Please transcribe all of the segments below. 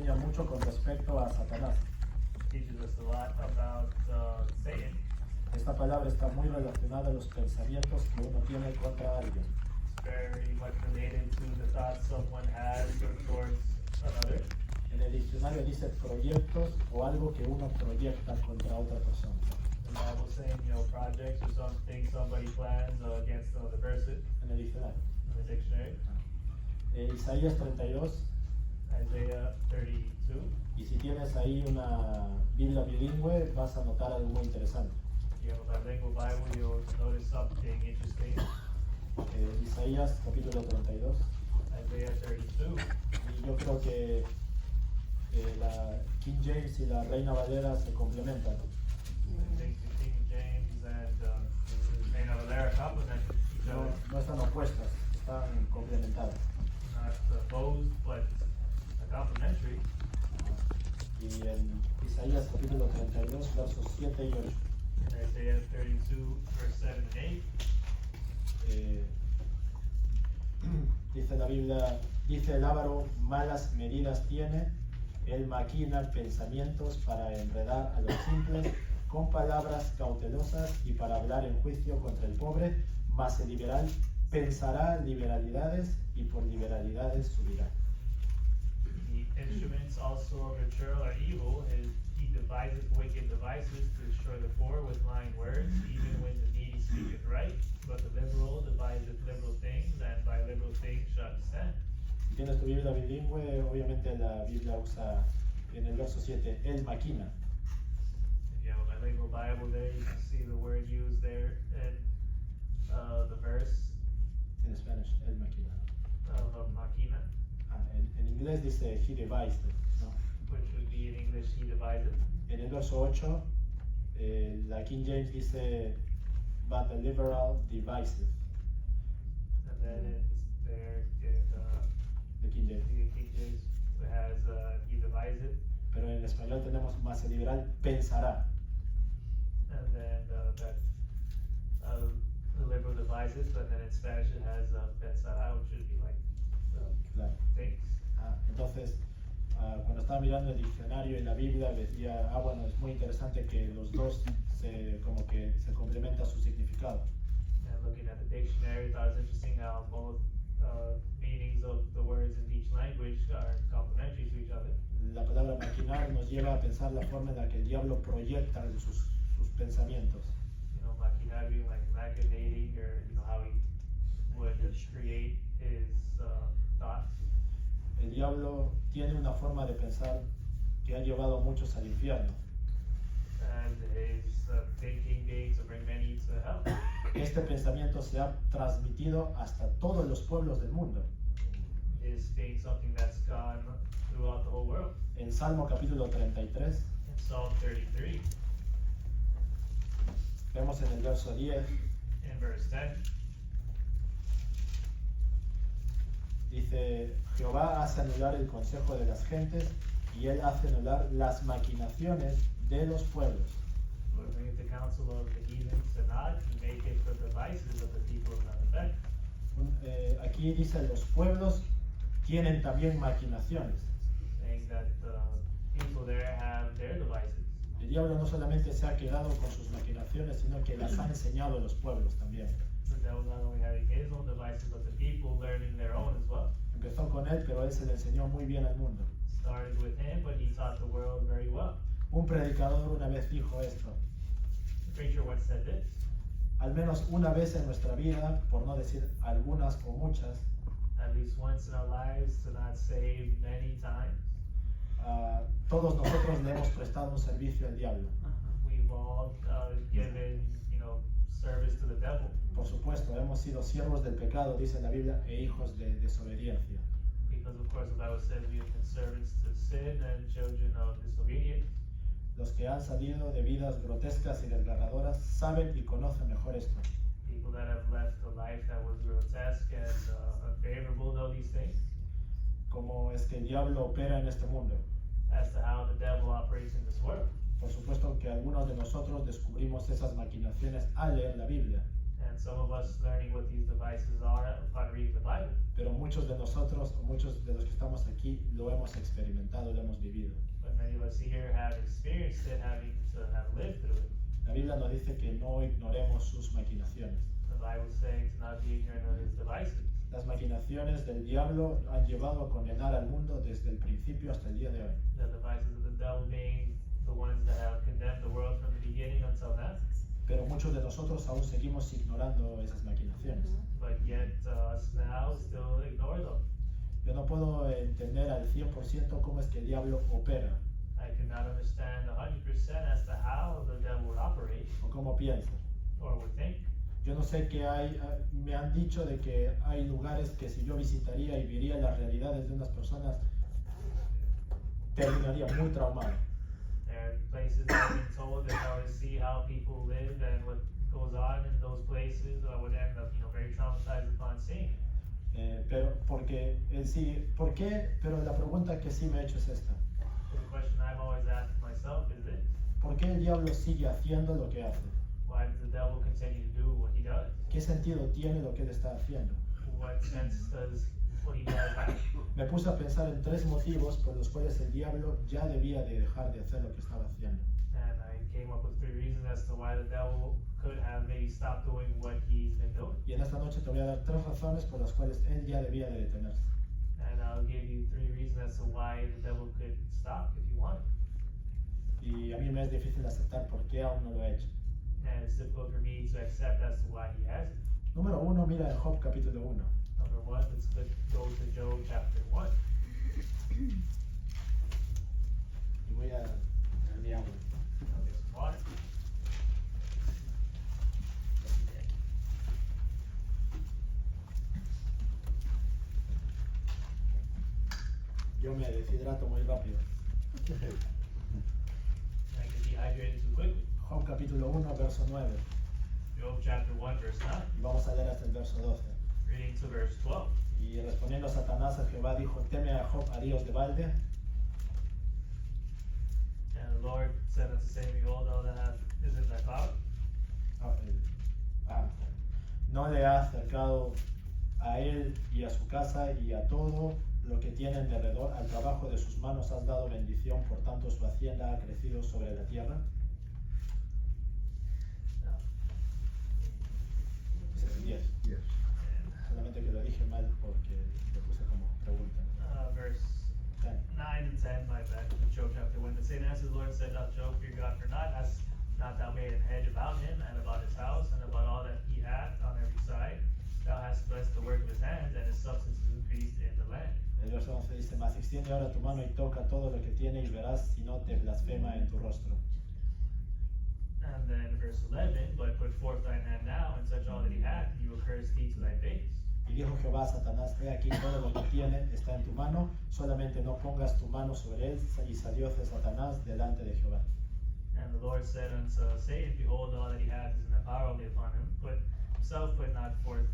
enseña mucho con respecto a Satanás. Teaches us a lot about Satan. Esta palabra está muy relacionada a los pensamientos que uno tiene contra alguien. It's very much related to the thoughts someone has towards another. En el diccionario dice proyectos o algo que uno proyecta contra otra persona. The Bible saying, projects or something somebody plans against another person En el diccionario. in the dictionary. Isaías 32. Isaiah 32. Y si tienes ahí una Biblia bilingüe, vas a notar algo muy interesante. If you have a bilingual Bible, you'll notice something interesting. Isaías capítulo 32. Isaiah 32. Y yo creo que la King James y la Reina Valera se complementan. I think the King James and Reina Valera complement each other. No están opuestas, están complementadas. Not opposed, but complementary. Y en Isaías capítulo 32, versos 7 y 8. In Isaiah 32, verse 7 and 8. Dice la Biblia, dice el avaro, malas medidas tiene, él maquina pensamientos para enredar a los simples con palabras cautelosas y para hablar en juicio contra el pobre, mas el liberal pensará liberalidades y por liberalidades subirá. The instruments also of your churl are evil, he deviseth wicked devices to destroy the poor with lying words, even when the needy speaketh right, but the liberal deviseth liberal things, and by liberal things shall he stand. Si tienes tu Biblia bilingüe, obviamente la Biblia usa en el verso 7, él maquina. If you have a bilingual Bible there, you can see the word used there in the verse En Spanish, él maquina. of machina, En inglés dice he devised, ¿no? which would be in English, he deviseth. En el verso 8, la King James dice but the liberal deviseth. And then The King James. the King James has he deviseth, Pero en español tenemos más el liberal pensará. and then the liberal deviseth, and then in Spanish it has pensará, which should be like Claro. thinks. Entonces, cuando estaba mirando el diccionario y la Biblia, decía, bueno, es muy interesante que los dos como que se complementa su significado. And looking at the dictionary, I thought it was interesting how both meanings of the words in each language are complementary to each other. La palabra maquinar nos lleva a pensar la forma en la que el diablo proyecta sus pensamientos. Machinar being like machinating, or how he would create his thoughts. El diablo tiene una forma de pensar que ha llevado a muchos al infierno. And his thinking being to bring many to hell. Este pensamiento se ha transmitido hasta todos los pueblos del mundo. Is being something that's gone throughout the whole world. En Salmo capítulo 33, In Psalm 33, vemos en el verso 10, in verse 10, dice, Jehová hace anular el consejo de las gentes y él hace anular las maquinaciones de los pueblos. Lord made the counsel of the heathens to naught, he maketh the devices of the people of none effect. Aquí dice, los pueblos tienen también maquinaciones. Saying that people there have their devices. El diablo no solamente se ha quedado con sus maquinaciones, sino que las ha enseñado a los pueblos también. The devil not only having his own devices, but the people learning their own as well. Empezó con él, pero él se le enseñó muy bien al mundo. Started with him, but he taught the world very well. Un predicador una vez dijo esto, The preacher once said this: al menos una vez en nuestra vida, por no decir algunas o muchas, at least once in our lives, to not say many times, todos nosotros le hemos prestado un servicio al diablo. we've all given, service to the devil. Por supuesto, hemos sido siervos del pecado, dice la Biblia, e hijos de desobediencia. Because of course the Bible says we have been servants to sin and children of disobedience. Los que han salido de vidas grotescas y desgarradoras saben y conocen mejor esto. People that have left a life that was grotesque and unfavorable know these things. Cómo es que el diablo opera en este mundo. As to how the devil operates in this world. Por supuesto que algunos de nosotros descubrimos esas maquinaciones al leer la Biblia. And some of us learning what these devices are upon reading the Bible. Pero muchos de nosotros, o muchos de los que estamos aquí, lo lo hemos experimentado, lo hemos vivido. But many of us here have experienced it, having to have lived through it. La Biblia nos dice que no ignoremos sus maquinaciones. The Bible is saying to not be ignorant of his devices. Las maquinaciones del diablo han llevado a condenar al mundo desde el principio hasta el día de hoy. The devices of the devil being the ones that have condemned the world from the beginning until now. Pero muchos de nosotros aún seguimos ignorando esas maquinaciones. But yet us now still ignore them. Yo no puedo entender al 100% cómo es que el diablo opera I cannot understand 100% as to how the devil would operate o cómo piensa. or would think. Yo no sé qué hay, me han dicho de que hay lugares que si yo visitaría y vería las realidades de unas personas, terminaría muy traumado. There are places that I've been told that I would see how people live and what goes on in those places. I would end up, very traumatized upon seeing it. Pero porque sí, ¿por qué? Pero la pregunta que sí me he hecho es esta. So the question I've always asked myself is this: ¿Por qué el diablo sigue haciendo lo que hace? why does the devil continue to do what he does? ¿Qué sentido tiene lo que él está haciendo? What sense does what he does have? Me puse a pensar en 3 motivos por los cuales el diablo ya debía de dejar de hacer lo que estaba haciendo. And I came up with 3 reasons as to why the devil could have maybe stopped doing what he's been doing. Y en esta noche te voy a dar 3 razones por las cuales él ya debía de detenerse. And I'll give you 3 reasons as to why the devil could stop if you want. Y a mí me es difícil aceptar por qué aún no lo he hecho. And it's difficult for me to accept as to why he hasn't. Número 1, mira en Job capítulo 1. Number 1, let's go to Job chapter 1. Y voy a darle agua. I'll get some water. Yo me deshidrato muy rápido. I get dehydrated too quickly. Job capítulo 1, verso 9. Job chapter 1, verse 9. Y vamos a leer hasta el verso 12. Reading to verse 12. Y respondiendo Satanás a Jehová dijo, teme a Job a Dios de balde. And the Lord said unto Satan, behold, all that is in thy power. No le ha acercado a él y a su casa y a todo lo que tienen de alrededor. Al trabajo de sus manos has dado bendición, por tanto su hacienda ha crecido sobre la tierra. Ese es el 10. Yes. Solamente que lo dije mal porque lo puse como pregunta. Verse 10. 9 and 10, my bad. Job chapter 1. The Satan answered the Lord and said, Not Job, fear God for naught. Hast not thou made an hedge about him, and about his house, and about all that he hath on every side? Thou hast blessed the work of his hands, and his substance is increased in the land. El verso 11 dice, mas extiende ahora tu mano y toca todo lo que tiene y verás si no te blasfema en tu rostro. And then verse 11, But put forth thine hand now, and touch all that he hath, and he will curse thee to thy face. Y dijo Jehová a Satanás, he aquí todo lo que tiene está en tu mano, solamente no pongas tu mano sobre él. Y salióse Satanás delante de Jehová. And the Lord said unto Satan, Behold, all that he hath is in the power only upon him. Put not forth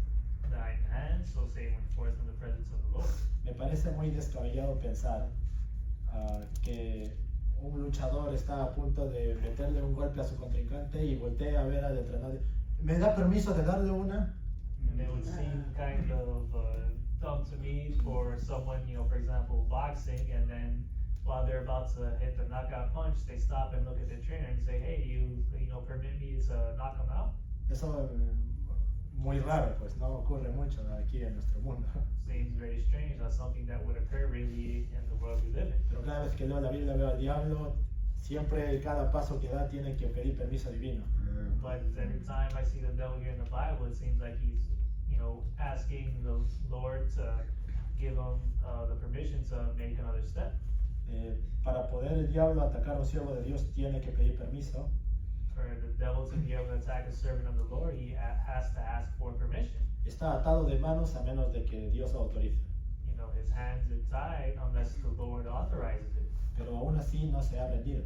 thine hand. So Satan went forth from the presence of the Lord. Me parece muy descabellado pensar que un luchador está a punto de meterle un golpe a su contrincante y voltea a ver al entrenador. ¿Me da permiso de darle una? And it would seem kind of dumb to me for someone, for example, boxing, and then while they're about to hit the knockout punch, they stop and look at their trainer and say, hey, you permit me to knock him out? Eso muy raro, pues no ocurre mucho aquí en nuestro mundo. Seems very strange. That's something that would occur really in the world we live in. Pero cada vez que leo la Biblia veo al diablo, siempre cada paso que da tiene que pedir permiso divino. But every time I see the devil here in the Bible, it seems like he's, asking the Lord to give him the permission to make another step. Para poder el diablo atacar a un siervo de Dios tiene que pedir permiso. For the devil to be able to attack a servant of the Lord, he has to ask for permission. Está atado de manos a menos de que Dios lo autorice. His hands are tied unless the Lord authorizes it. Pero aún así no se ha rendido.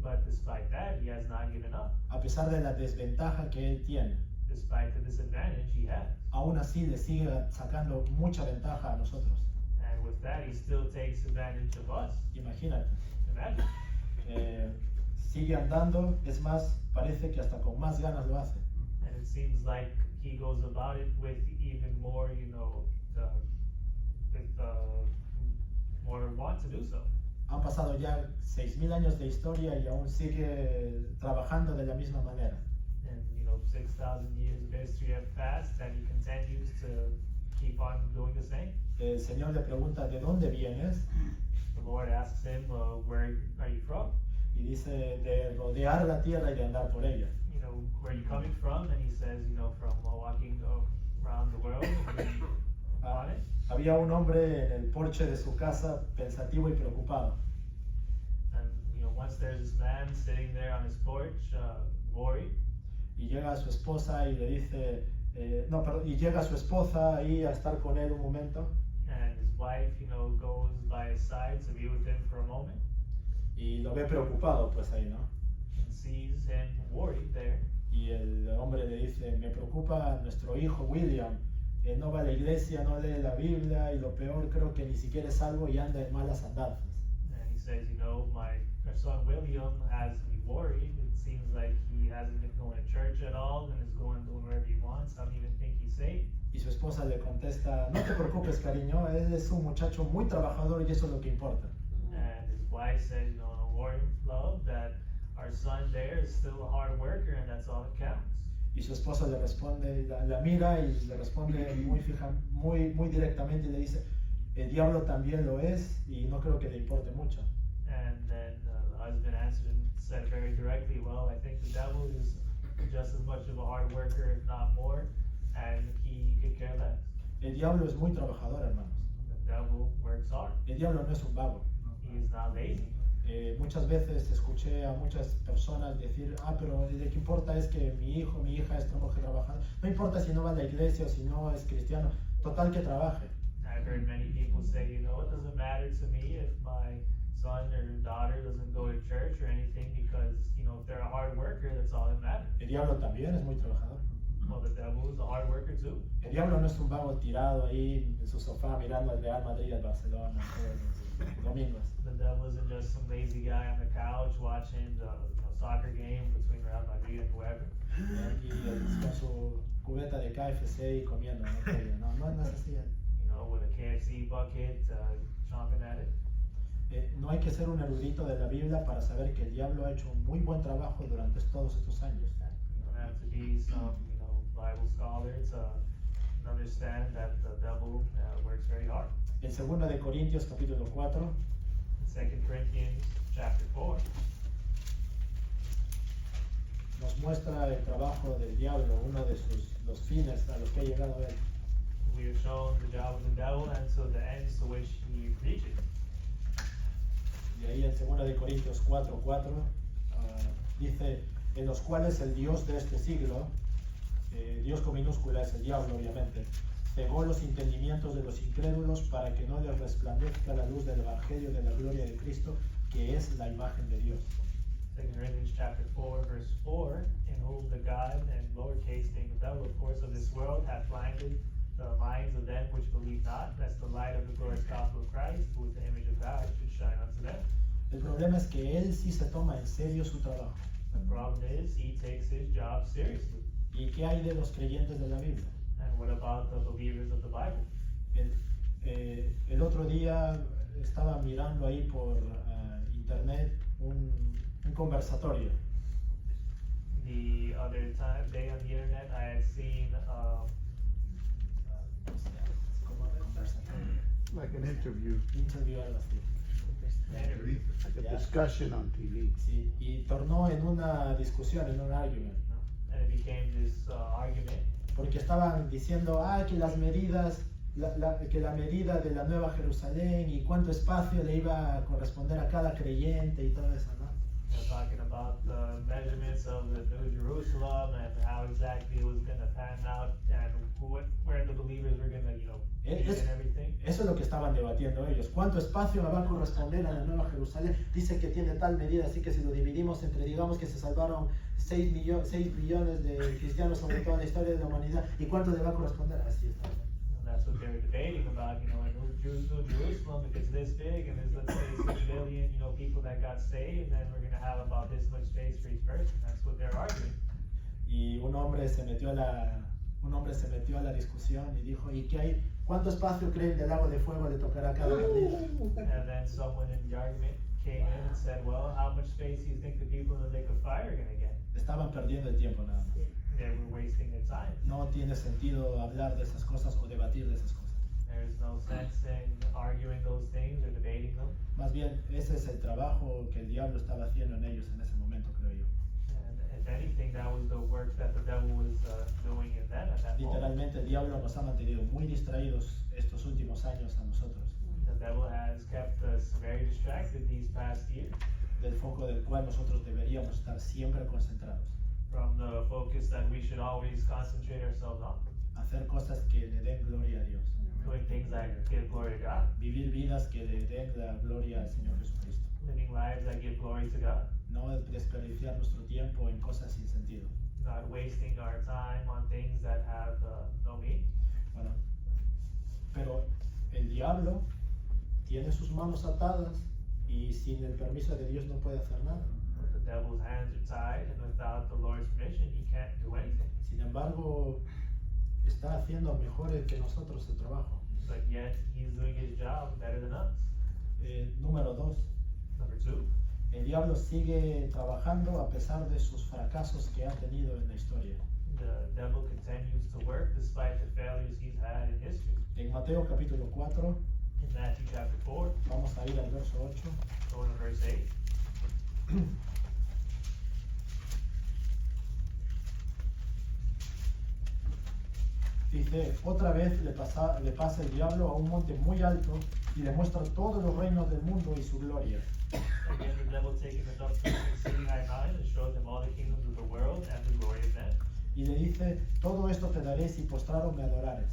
But despite that, he has not given up. A pesar de la desventaja que él tiene, Despite the disadvantage he has. aún así le sigue sacando mucha ventaja a nosotros. And with that, he still takes advantage of us. Imagínate. Imagine. Sigue andando, es más, parece que hasta con más ganas lo hace. And it seems like he goes about it with even more, with or want to do so. Han pasado ya 6.000 años de historia y aún sigue trabajando de la misma manera. And 6,000 years of history have passed, and he continues to keep on doing the same. El Señor le pregunta, ¿de dónde vienes? The Lord asks him, where are you from? Y dice, de rodear la tierra y de andar por ella. Where are you coming from? And he says, from walking around the world on it. Había un hombre en el porche de su casa pensativo y preocupado. And once there's this man sitting there on his porch, worried. Y llega su esposa y le dice, y llega su esposa ahí a estar con él un momento. And his wife, goes by his side to be with him for a moment. Y lo ve preocupado, pues ahí, ¿no? And sees him worried there. Y el hombre le dice, me preocupa nuestro hijo William. No va a la iglesia, no lee la Biblia y lo peor creo que ni siquiera es salvo y anda en malas andanzas. And he says, our son William has me worried. It seems like he hasn't been going to church at all and is going doing wherever he wants. I don't even think he's saved. Y su esposa le contesta, no te preocupes, cariño, él es un muchacho muy trabajador y eso es lo que importa. And his wife said, don't worry, love, that our son there is still a hard worker and that's all that counts. Y su esposa le responde, la mira y le responde muy directamente y le dice, el diablo también lo es y no creo que le importe mucho. And then the husband answered and said very directly, well, I think the devil is just as much of a hard worker, if not more, and he could care less. El diablo es muy trabajador, hermanos. The devil works hard. El diablo no es un vago. He is not lazy. Muchas veces escuché a muchas personas decir, pero lo que importa es que mi hijo, mi hija es mujer trabajando. No importa si no va a la iglesia o si no es cristiano, total que trabaje. I've heard many people say, it doesn't matter to me if my son or daughter doesn't go to church or anything because, if they're a hard worker, that's all that matters. El diablo también es muy trabajador. Well, the devil is a hard worker too. El diablo no es un vago tirado ahí en su sofá mirando al Real Madrid y al Barcelona todos los domingos. The devil isn't just some lazy guy on the couch watching the soccer game between Real Madrid and whoever. Y con su cubeta de KFC y comiendo, no es así. With a KFC bucket, chomping at it. No hay que ser un erudito de la Biblia para saber que el diablo ha hecho un muy buen trabajo durante todos estos años. You don't have to be some, Bible scholar to understand that the devil works very hard. En 2 de Corintios capítulo 4, In 2 Corinthians chapter 4, nos muestra el trabajo del diablo, uno de los fines a los que ha llegado él. we are shown the job of the devil and so the ends to which he reaches. Y ahí en 2 de Corintios 4:4 dice, en los cuales el Dios de este siglo, Dios con minúscula es el diablo obviamente, cegó los entendimientos de los incrédulos para que no les resplandezca la luz del evangelio de la gloria de Cristo, que es la imagen de Dios. 2 Corinthians chapter 4, verse 4, in whom the God, and lowercase being the devil, of course, of this world, hath blinded the minds of them which believe not, lest the light of the glorious gospel of Christ, who is the image of God, should shine unto them. El problema es que él sí se toma en serio su trabajo. The problem is, he takes his job seriously. ¿Y qué hay de los creyentes de la Biblia? And what about the believers of the Bible? El otro día estaba mirando ahí por internet un conversatorio. The other day on the internet, I had seen Like an interview, Algo así. like a discussion on TV. Sí, y tornó en una discusión, en un argument. and it became this argument. Porque estaban diciendo, que las medidas, que la medida de la Nueva Jerusalén y cuánto espacio le iba a corresponder a cada creyente y todo eso, ¿no? They're talking about the measurements of the New Jerusalem and how exactly it was going to pan out and where the believers were going to, be and everything. Eso es lo que estaban debatiendo ellos. ¿Cuánto espacio me va a corresponder a la Nueva Jerusalén? Dice que tiene tal medida, así que si lo dividimos entre, digamos que se salvaron 6 billones de cristianos sobre toda la historia de la humanidad, ¿y cuánto le va a corresponder? Así está. And that's what they were debating about, in New Jerusalem, if it's this big and there's, let's say, 6 billion, people that got saved, then we're going to have about this much space for each person. That's what they're arguing. Y un hombre se metió a la discusión y dijo, ¿y qué hay? ¿Cuánto espacio creen del lago de fuego le tocará a cada candil? And then someone in the argument came in and said, well, how much space do you think the people in the lake of fire are going to get? Estaban perdiendo el tiempo nada más. They were wasting their time. No tiene sentido hablar de esas cosas o debatir de esas cosas. There's no sense in arguing those things or debating them. Más bien, ese es el trabajo que el diablo estaba haciendo en ellos en ese momento, creo yo. And if anything, that was the work that the devil was doing in them at that moment. Literalmente el diablo nos ha mantenido muy distraídos estos últimos años a nosotros, The devil has kept us very distracted these past years del foco del cual nosotros deberíamos estar siempre concentrados. from the focus that we should always concentrate ourselves on, Hacer cosas que le den gloria a Dios. doing things that give glory to God, Vivir vidas que le den la gloria al Señor Jesucristo. living lives that give glory to God, No desperdiciar nuestro tiempo en cosas sin sentido. not wasting our time on things that have no meaning. Bueno, pero el diablo tiene sus manos atadas y sin el permiso de Dios no puede hacer nada. But the devil's hands are tied, and without the Lord's permission, he can't do anything. Sin embargo, está haciendo mejor que nosotros el trabajo. But yet, he's doing his job better than us. Número 2. Number 2, El diablo sigue trabajando a pesar de sus fracasos que ha tenido en la historia. the devil continues to work despite the failures he's had in history. En Mateo capítulo 4, In Matthew chapter 4, vamos a ir al verso 8. going to verse 8. Dice, otra vez le pasa el diablo a un monte muy alto y le muestra todos los reinos del mundo y su gloria. Again, the devil taketh him up to an exceeding high mountain and showed him all the kingdoms of the world and the glory of men. Y le dice, todo esto te daré si postrado me adorares.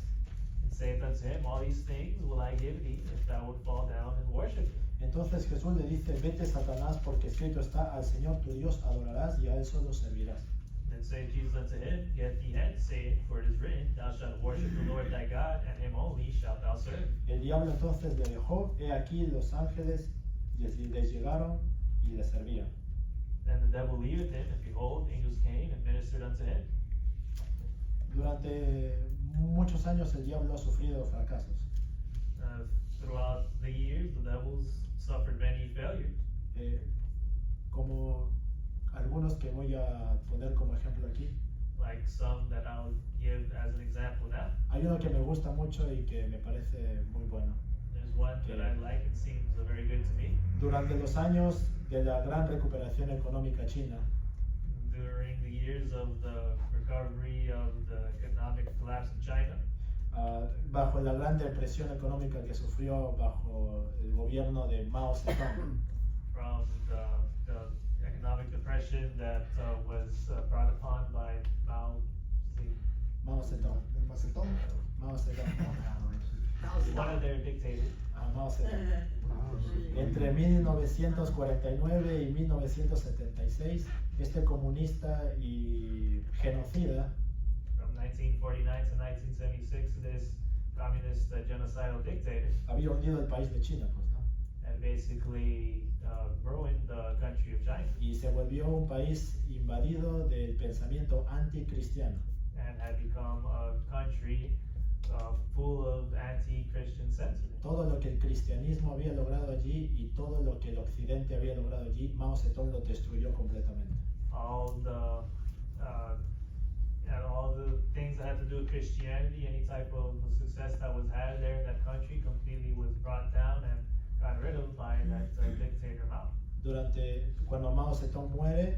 And saith unto him, all these things will I give thee, if thou wilt fall down and worship me. Entonces Jesús le dice, vete Satanás, porque escrito está, al Señor tu Dios adorarás y a él solo servirás. Then saith Jesus unto him, get thee hence, saying, for it is written, thou shalt worship the Lord thy God, and him only shalt thou serve. El diablo entonces le dejó, he aquí los ángeles les llegaron y le servían. Then the devil leaveth him, and behold, angels came and ministered unto him. Durante muchos años el diablo ha sufrido fracasos. Throughout the years, the devil's suffered many failures. Como algunos que voy a poner como ejemplo aquí. Like some that I'll give as an example now. Hay uno que me gusta mucho y que me parece muy bueno. There's one that I like and seems very good to me. Durante los años de la gran recuperación económica china, During the years of the recovery of the economic collapse in China, bajo la gran depresión económica que sufrió bajo el gobierno de Mao Zedong, from the economic depression that was brought upon by Mao Zedong, Mao Zedong, one of their dictators. Mao Zedong. Entre 1949 y 1976, este comunista y genocida From 1949 to 1976, this communist genocidal dictator había hundido el país de China, pues, ¿no? had basically ruined the country of China Y se volvió un país invadido del pensamiento anticristiano. and had become a country full of anti-Christian sentiment. Todo lo que el cristianismo había logrado allí y todo lo que el occidente había logrado allí, Mao Zedong lo destruyó completamente. All the things that had to do with Christianity, any type of success that was had there in that country, completely was brought down and got rid of by that dictator Mao. Cuando Mao Zedong muere,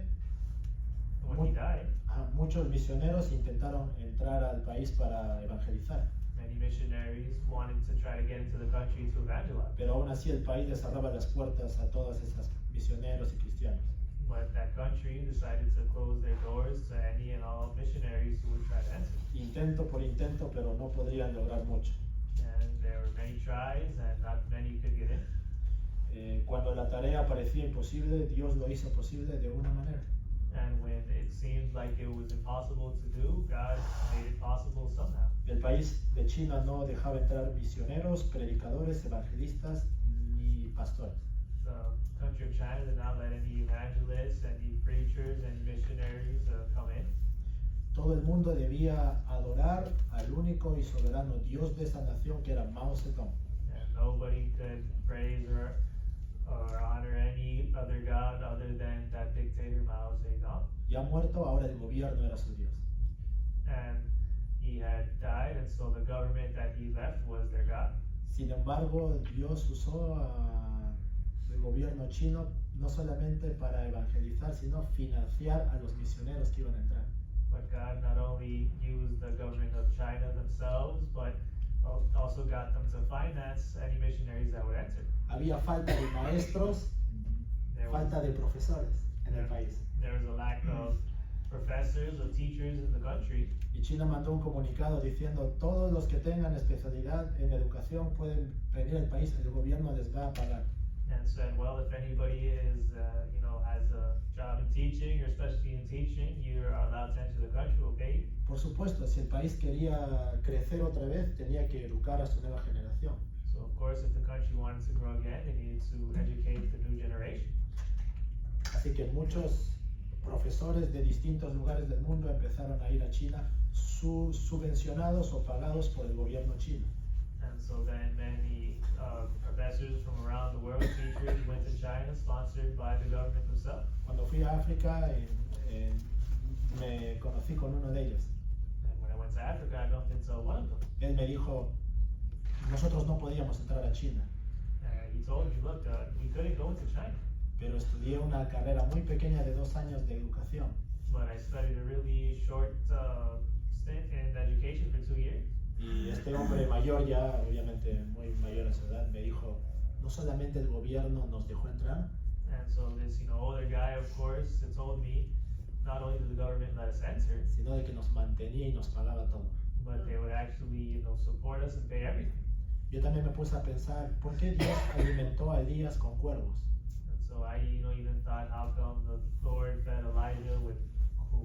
When he died, muchos misioneros intentaron entrar al país para evangelizar, many missionaries wanted to try to get into the country to evangelize, pero aún así el país le cerraba las puertas a todas esas misioneros y cristianos. but that country decided to close their doors to any and all missionaries who would try to enter. Intento por intento, pero no podrían lograr mucho. And there were many tries, and not many could get in. Cuando la tarea parecía imposible, Dios lo hizo posible de una manera. And when it seemed like it was impossible to do, God made it possible somehow. El país de China no dejaba entrar misioneros, predicadores, evangelistas ni pastores. The country of China did not let any evangelists, any preachers, any missionaries come in. todo el mundo debía adorar al único y soberano Dios de esa nación que era Mao Zedong. And nobody could praise or honor any other God other than that dictator Mao Zedong. Ya muerto, ahora el gobierno era su Dios. And he had died, and so the government that he left was their God. Sin embargo, Dios usó al gobierno chino no solamente para evangelizar, sino financiar a los misioneros que iban a entrar. But God not only used the government of China themselves, but also got them to finance any missionaries that would enter. Había falta de maestros, There was, falta de profesores en el país. there was a lack of professors, of teachers in the country. Y China mandó un comunicado diciendo todos los que tengan especialidad en educación pueden venir al país, el gobierno les va a pagar. And said, well, if anybody is, has a job in teaching or specialty in teaching, you are allowed to enter the country, we'll pay you. Por supuesto, si el país quería crecer otra vez, tenía que educar a su nueva generación. So of course, if the country wanted to grow again, they needed to educate the new generation. Así que muchos profesores de distintos lugares del mundo empezaron a ir a China subvencionados o pagados por el gobierno chino. And so then many professors from around the world, teachers, went to China, sponsored by the government themselves. Cuando fui a África, me conocí con uno de ellos. And when I went to Africa, I bumped into one of them. Él me dijo, nosotros no podíamos entrar a China, He told me, look, we couldn't go into China, pero estudié una carrera muy pequeña de 2 años de educación. but I studied a really short stint in education for 2 years. Y este hombre mayor, ya obviamente muy mayor en su edad, me dijo, no solamente el gobierno nos dejó entrar, And so this, older guy, of course, told me, not only did the government let us enter, sino de que nos mantenía y nos pagaba todo. but they would actually, support us and pay everything. Yo también me puse a pensar, ¿por qué Dios alimentó a Elías con cuervos? And so I, even thought, how come the Lord fed Elijah with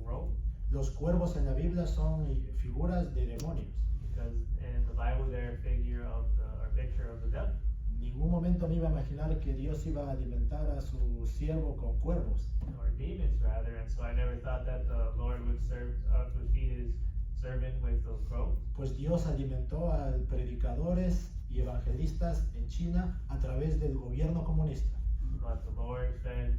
crow? Los cuervos en la Biblia son figuras de demonios. Because in the Bible they're a figure of or picture of the devil. En ningún momento me iba a imaginar que Dios iba a alimentar a su siervo con cuervos. Or demons rather, and so I never thought that the Lord would feed his servant with those crows. Pues Dios alimentó a predicadores y evangelistas en China a través del gobierno comunista. But the Lord fed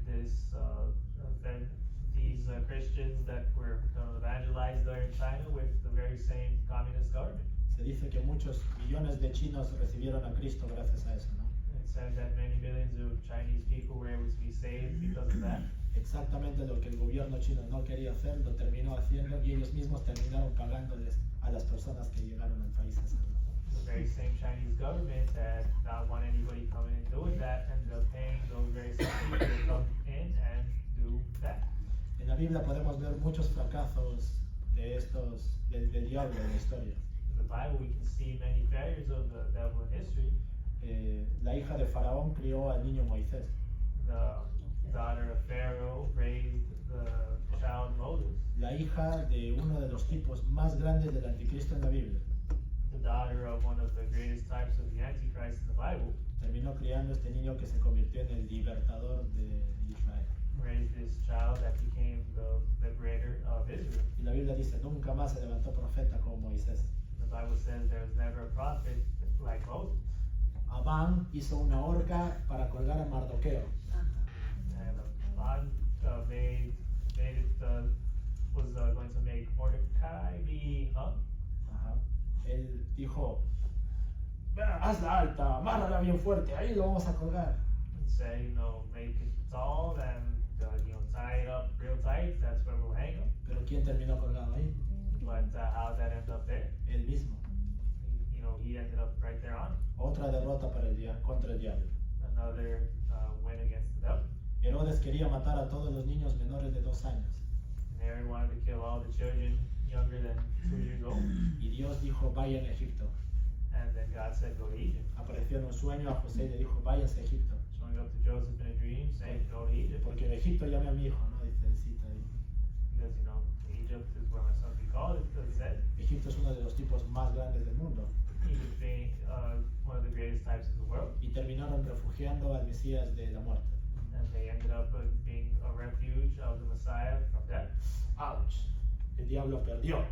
these Christians that were evangelized there in China with the very same communist government. Se dice que muchos millones de chinos recibieron a Cristo gracias a eso, ¿no? It said that many millions of Chinese people were able to be saved because of that. Exactamente lo que el gobierno chino no quería hacer, lo terminó haciendo y ellos mismos terminaron pagándoles a las personas que llegaron al país a hacerlo. The very same Chinese government that not want anybody coming and doing that ended up paying those very same people to come in and do that. En la Biblia podemos ver muchos fracasos del diablo en la historia. In the Bible, we can see many failures of the devil in history. La hija de Faraón crió al niño Moisés. The daughter of Pharaoh raised the child Moses. La hija de uno de los tipos más grandes del anticristo en la Biblia. The daughter of one of the greatest types of the Antichrist in the Bible Terminó criando este niño que se convirtió en el libertador de Israel. raised this child that became the liberator of Israel. Y la Biblia dice, nunca más se levantó profeta como Moisés. The Bible says there was never a prophet like Moses. Abán hizo una horca para colgar a Mardoqueo. And God was going to make Mordecai be hung. Ajá. Él dijo, hazla alta, amárrala bien fuerte, ahí lo vamos a colgar. And say, make it tall and tie it up real tight. That's where we'll hang him. Pero ¿quién terminó colgado ahí? But how that ended up there? Él mismo. He ended up right there on it. Otra derrota contra el diablo. Another win against the devil. Herodes quería matar a todos los niños menores de 2 años. And Herod wanted to kill all the children younger than 2 years old. Y Dios dijo, vaya en Egipto. And then God said, go to Egypt. Apareció en un sueño a José y le dijo, váyase a Egipto. Showing up to Joseph in a dream, saying, go to Egypt. Porque en Egipto llamé a mi hijo, ¿no? Dice el cita ahí. Because, Egypt is where my son will be called, it said. Egipto es uno de los tipos más grandes del mundo. Egypt being one of the greatest types in the world. Y terminaron refugiando al Mesías de la muerte. And they ended up being a refuge of the Messiah from death. Ouch. El diablo perdió.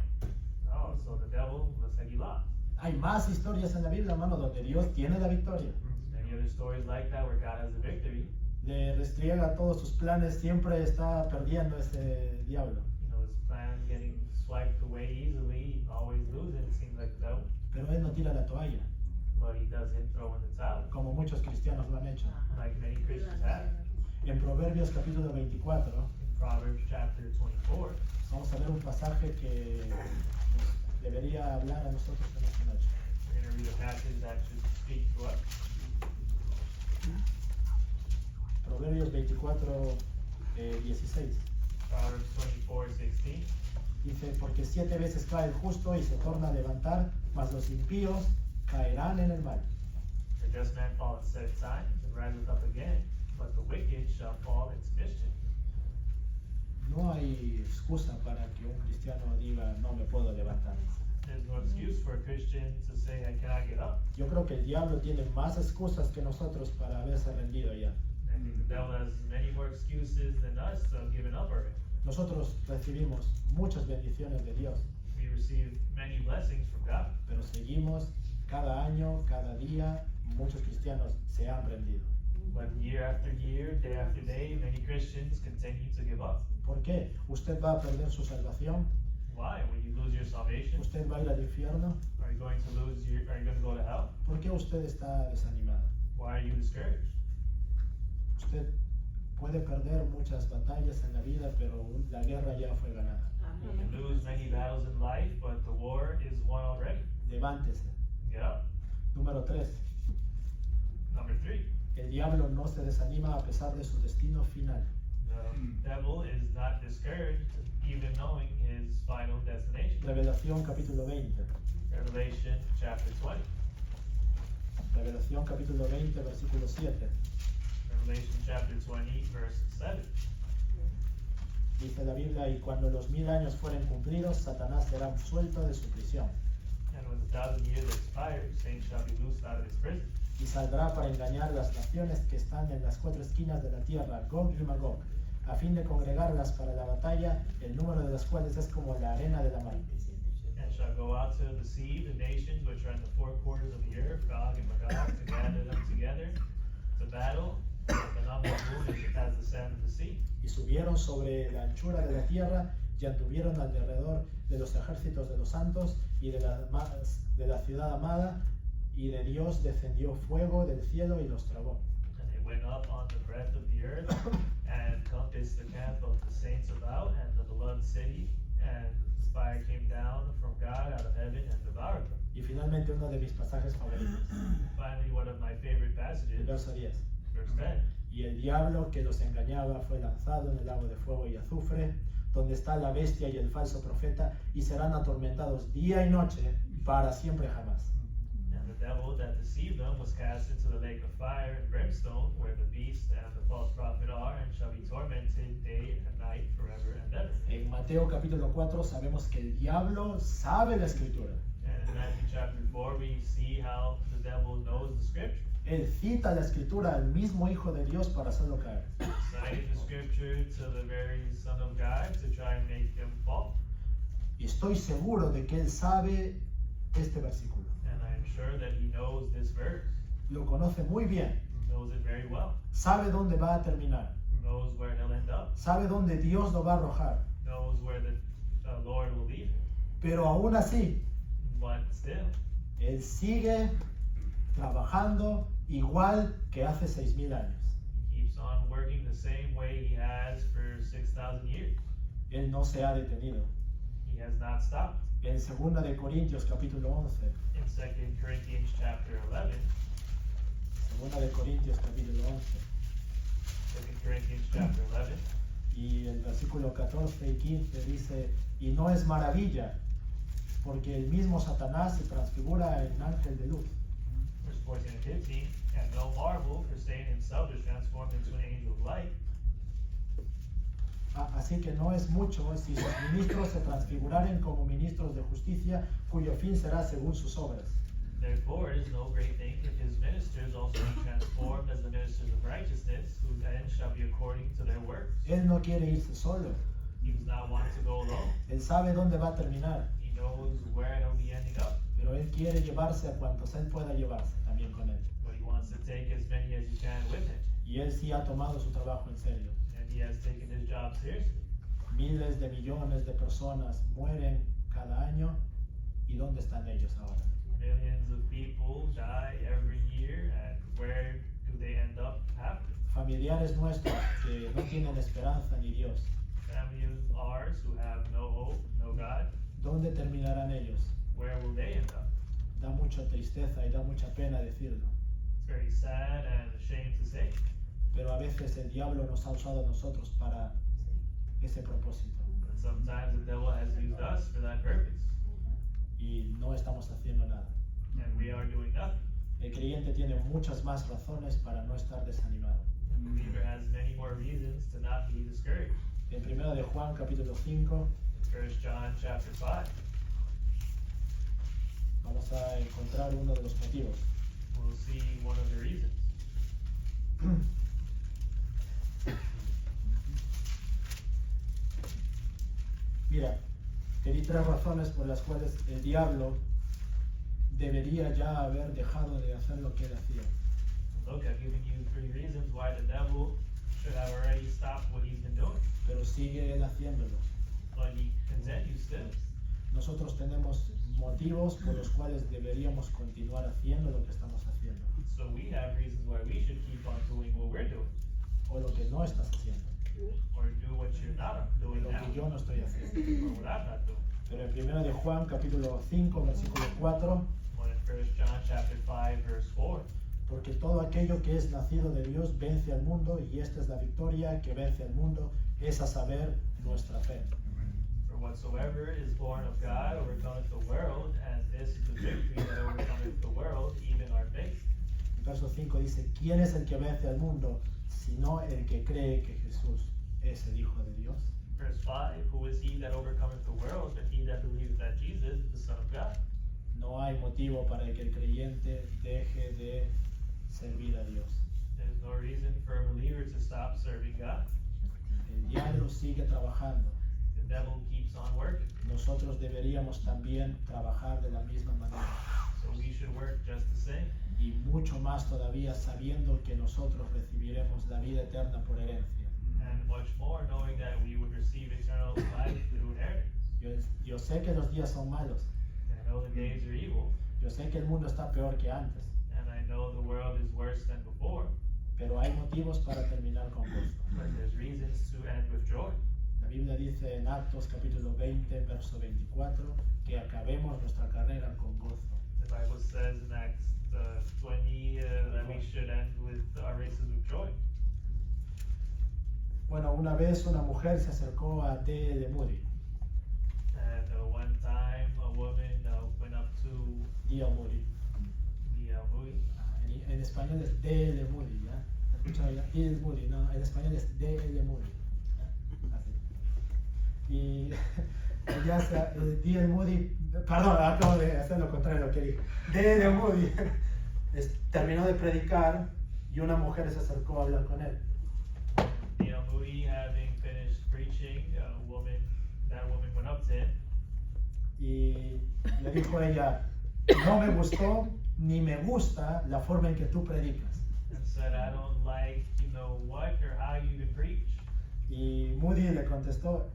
Oh, so the devil looks like he lost. Hay más historias en la Biblia, hermano, donde Dios tiene la victoria. Many other stories like that where God has the victory. Le restriega todos sus planes, siempre está perdiendo ese diablo. You know, his plans getting swiped away easily, always losing, it seems like the devil. Pero él no tira la toalla, But he doesn't throw in the towel, como muchos cristianos lo han hecho. like many Christians have. En Proverbios capítulo 24, In Proverbs chapter 24, vamos a ver un pasaje que nos debería hablar a nosotros en esta noche. we're going to read a passage that should speak to us. Proverbios 24, 16. Proverbs 24:16. Dice, porque 7 veces cae el justo y se torna a levantar, mas los impíos caerán en el mal. The just man falleth 7 times and riseth up again, but the wicked shall fall into mischief. No hay excusa para que un cristiano diga, no me puedo levantar. There's no excuse for a Christian to say, I cannot get up. Yo creo que el diablo tiene más excusas que nosotros para haberse rendido ya. I think the devil has many more excuses than us to have given up already. Nosotros recibimos muchas bendiciones de Dios, We receive many blessings from God, pero seguimos cada año, cada día, muchos cristianos se han rendido. but year after year, day after day, many Christians continue to give up. ¿Por qué? ¿Usted va a perder su salvación? Why? When you lose your salvation, ¿Usted va a ir al infierno? are you going to lose your? Are you going to go to hell? ¿Por qué usted está desanimado? Why are you discouraged? Usted puede perder muchas batallas en la vida, pero la guerra ya fue ganada. You can lose many battles in life, but the war is won already. Levántese. Get up. Número 3. Number 3. El diablo no se desanima a pesar de su destino final. The devil is not discouraged, even knowing his final destination. Revelación capítulo 20. Revelation chapter 20. Revelación capítulo 20, versículo 7. Revelation chapter 20, verse 7. Dice la Biblia, y cuando los 1000 años fueren cumplidos, Satanás será absuelto de su prisión And when the 1,000 years expire, Satan shall be loosed out of his prison, y saldrá para engañar las naciones que están en las 4 esquinas de la tierra, Gog y Magog, a fin de congregarlas para la batalla, el número de las cuales es como la arena de la mar. and shall go out to deceive the nations which are in the 4 quarters of the earth, Gog and Magog, to gather them together to battle, and the number of whom is as the sand of the sea. Y subieron sobre la anchura de la tierra y anduvieron alrededor de los ejércitos de los santos y de la ciudad amada, y de Dios descendió fuego del cielo y los tragó. And they went up on the breadth of the earth, and compassed the camp of the saints about, and the beloved city, and the fire came down from God out of heaven and devoured them. Y finalmente uno de mis pasajes favoritos, Finally, one of my favorite el passages, verso 10. verse 10. Y el diablo que los engañaba fue lanzado en el lago de fuego y azufre, donde está la bestia y el falso profeta, y serán atormentados día y noche para siempre jamás. And the devil that deceived them was cast into the lake of fire and brimstone, where the beast and the false prophet are, and shall be tormented day and night forever and ever. En Mateo capítulo 4 sabemos que el diablo sabe la escritura. And in Matthew chapter 4, we see how the devil knows the scripture. Él cita la escritura al mismo Hijo de Dios para hacerlo caer. Citing the scripture to the very Son of God to try and make him fall. Y estoy seguro de que él sabe este versículo. And I'm sure that he knows this verse, Lo conoce muy bien. knows it very well, Sabe dónde va a terminar. knows where he'll end up, Sabe dónde Dios lo va a arrojar. knows where the Lord will lead him. Pero aún así, But still, él sigue trabajando igual que hace 6000 años. he keeps on working the same way he has for 6,000 years. Él no se ha detenido. He has not stopped. En 2 de Corintios capítulo 11, In 2 Corinthians chapter 11, 2 de Corintios capítulo 11, 2 Corinthians chapter 11, y el versículo 14 y 15 dice, y no es maravilla, porque el mismo Satanás se transfigura en ángel de luz. verse 14 and 15, and no marvel, for Satan himself is transformed into an angel of light. Así que no es mucho si sus ministros se transfiguraren como ministros de justicia, cuyo fin será según sus obras. Therefore, it is no great thing if his ministers also be transformed as the ministers of righteousness, whose end shall be according to their works. Él no quiere irse solo. He does not want to go alone. Él sabe dónde va a terminar, He knows where he'll be ending up. pero Él quiere llevarse a cuantos Él pueda llevarse también con Él. But he wants to take as many as he can with him. Y Él sí ha tomado su trabajo en serio. And he has taken his job seriously. Miles de millones de personas mueren cada año. ¿Y dónde están ellos ahora? Millions of people die every year, and where do they end up after? Familiares nuestros que no tienen esperanza ni Dios. Family of ours who have no hope, no God, ¿Dónde terminarán ellos? where will they end up? Da mucha tristeza y da mucha pena decirlo. It's very sad and a shame to say, Pero a veces el diablo nos ha usado a nosotros para ese propósito. but sometimes the devil has used us for that purpose, Y no estamos haciendo nada. and we are doing nothing. El creyente tiene muchas más razones para no estar desanimado. The believer has many more reasons to not be discouraged. En 1 de Juan capítulo 5 In 1 John chapter 5, vamos a encontrar uno de los motivos. we'll see one of the reasons. Mira, te di 3 razones por las cuales el diablo debería ya haber dejado de hacer lo que él hacía. Look, I've given you 3 reasons why the devil should have already stopped what he's been doing, Pero sigue él haciéndolo. but he continues still. Nosotros tenemos motivos por los cuales deberíamos continuar haciendo lo que estamos haciendo. So we have reasons why we should keep on doing what we're doing, O lo que no estás haciendo. or do what you're not O doing lo now, que yo no estoy haciendo. or what I'm not doing. Pero en 1 de Juan capítulo 5 versículo 4, Well, in 1 John chapter 5, verse 4, porque todo aquello que es nacido de Dios vence al mundo, y esta es la victoria que vence al mundo, es a saber, nuestra fe. for whatsoever is born of God overcometh the world, and this is the victory that overcometh the world, even our faith. El verso 5 dice, ¿quién es el que vence al mundo, sino el que cree que Jesús es el Hijo de Dios? Verse 5, who is he that overcometh the world, but he that believeth that Jesus is the Son of God? No hay motivo para que el creyente deje de servir a Dios. There's no reason for a believer to stop serving God. El diablo sigue trabajando. The devil keeps on working. Nosotros deberíamos también trabajar de la misma manera. So we should work just the same. Y mucho más todavía sabiendo que nosotros recibiremos la vida eterna por herencia. And much more knowing that we would receive eternal life through inheritance. Yo sé que los días son malos. And I know the days are evil. Yo sé que el mundo está peor que antes. And I know the world is worse than before. Pero hay motivos para terminar con gozo. But there's reasons to end with joy. La Biblia dice en Actos capítulo 20, verso 24, que acabemos nuestra carrera con gozo. The Bible says in Acts 20 that we should end with our races with joy. Bueno, una vez una mujer se acercó a D.L. Moody. And one time a woman went up to D.L. Moody. the Moody. En español es D.L. Moody, ¿ya? ¿Has escuchado ya? D.L. Moody, no, en español es D.L. Moody. ¿Ya? Así. Y ella D.L. Moody, perdón, acabo de hacer lo contrario de lo que dije. D.L. Moody terminó de predicar y una mujer se acercó a hablar con él. Moody, having finished preaching, that woman went up to him. Y le dijo a ella, no me gustó ni me gusta la forma en que tú predicas. And said, I don't like, what or how you can preach. Y Moody le contestó,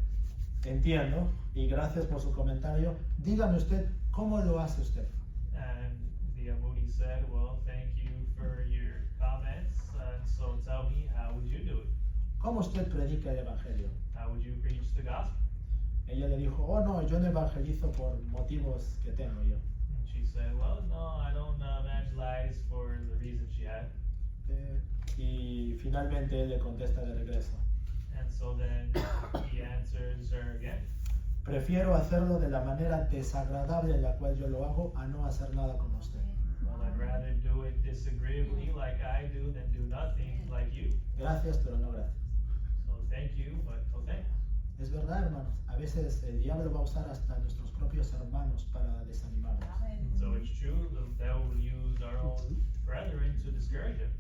entiendo, y gracias por su comentario, dígame usted, ¿cómo lo hace usted? And the Moody said, well, thank you for your comments, and so tell me, how would you do it? ¿Cómo usted predica el evangelio? How would you preach the gospel? Ella le dijo, oh no, yo no evangelizo por motivos que tengo yo. And she said, well, no, I don't evangelize for the reason she had. Y finalmente él le contesta de regreso, And so then he answers her again. prefiero hacerlo de la manera desagradable en la cual yo lo hago a no hacer nada como usted. Well, I'd rather do it disagreeably like I do than do nothing like you. Gracias, pero no gracias. So thank you, but no thanks. Es verdad, hermanos, a veces el diablo va a usar hasta a nuestros propios hermanos para desanimarnos. So it's true, the devil will use our own brethren to discourage us.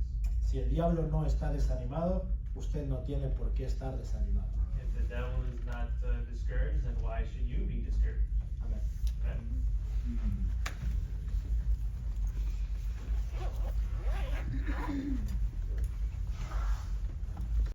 Si el diablo no está desanimado, usted no tiene por qué estar desanimado. If the devil is not discouraged, then why should you be discouraged? Amén. Amen?